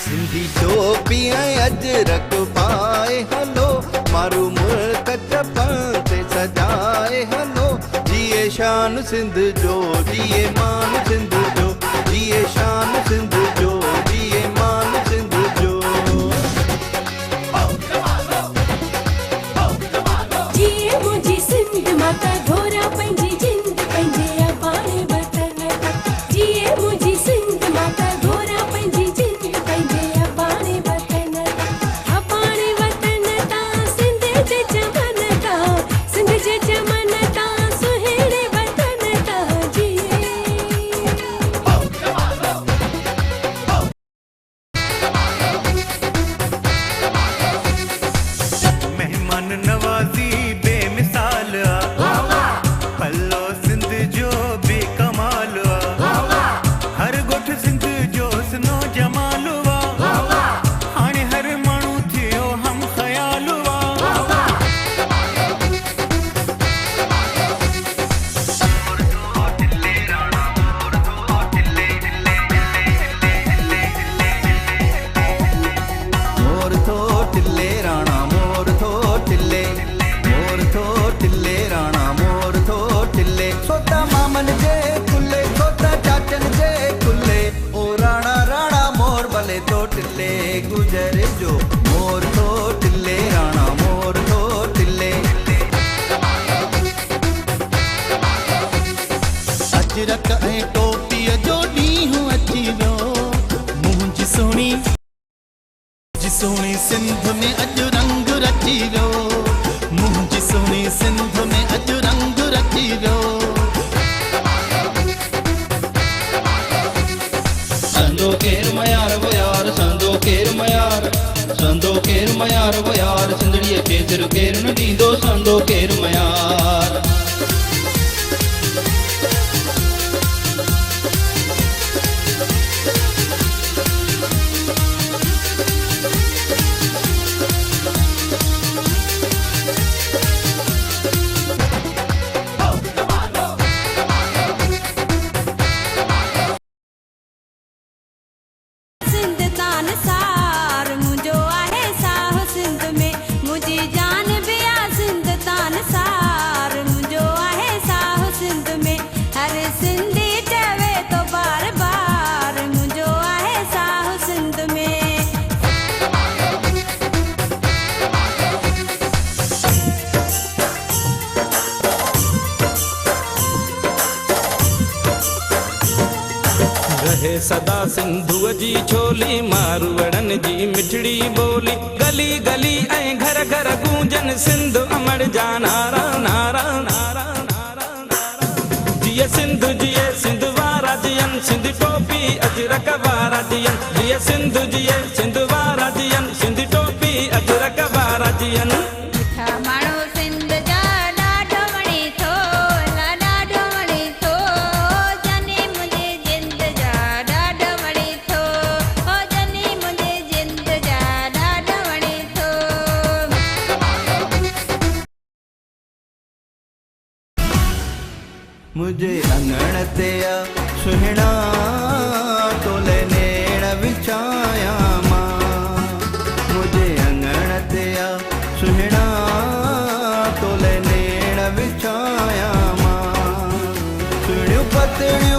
सिंधी टोपी अजरक पाए हलो मारू मुल्क चपन ते सजाए हलो जिए शान सिंध जो जिए मान सिंध जो जिए शान सिंध जो जिए मान सिंध जो जिए मुझी सिंध माता घोरा पंजी जिंद पंजे अबाणे वतन जिए मुझी सिंध माता घोरा पंजी जिंद पंजे अबाणे वतन ता सिंध जे चमन ता सिंध जे चमन ता सुहेड़े वतन ता जिए मेहमान नवाजी बेमिसाल पल्लो सिंध जो बेकमाल हर गोठ सिंध जो सनो जमाल हाणे हर माण्हू थियो हम ख़याल मोर थो टिल्ले राणा मोर थो टिल्ले राणा मोर थो टिल्ले सोता मामन जे कुल्ले सोता चाचन जे कुल्ले ओ राणा राणा मोर भले तो टिल्ले गुजर जो मोर थो टिल्ले राणा मोर थो टिल्ले अजरक ऐं टोपीअ जो ॾींहुं अची वियो मुंहिंजी सोणी सोनी सिंध में अज रंग रची रो मुंहिंजी सोनी सिंध में अज रंग रची रो संदो केर मयार वो यार संदो केर मयार वो यार सिंधड़ीअ खे दिल केर न ॾींदो संदो केर मयार सिंध तान सार मुझो आहे साह सिंध में मुझी जान भी आ सिंध तान सार मुझो आहे साह सिंध में हर सिंधी चवे तो बार बार मुझो आहे साह सिंध में रहे सदा सिंधुअ जी छोली मारवड़न जी मिठड़ी बोली गली गली ऐं घर घर गूंजन सिंध अमर जा नारा नारा नारा नारा नारा जिए सिंध जिए सिंध वारा जियन सिंध टोपी अजरक वारा जियन जिए सिंध जिए सिंध वारा जियन सिंध टोपी अजरक वारा जियन मिठा माण्हू सिंध जा ॾाढो वणे थो ॾाढो वणे थो जने मुंहिंजे जिंद जा ॾाढो वणे थो ओ जने मुंहिंजे जिंद जा ॾाढो वणे थो मुझे अंगण ते सुहिणा तोले नेण विछाया मां मुझे अंगण ते सुहिणा तोले नेण विछाया मां सुहिणियूं पतड़ियूं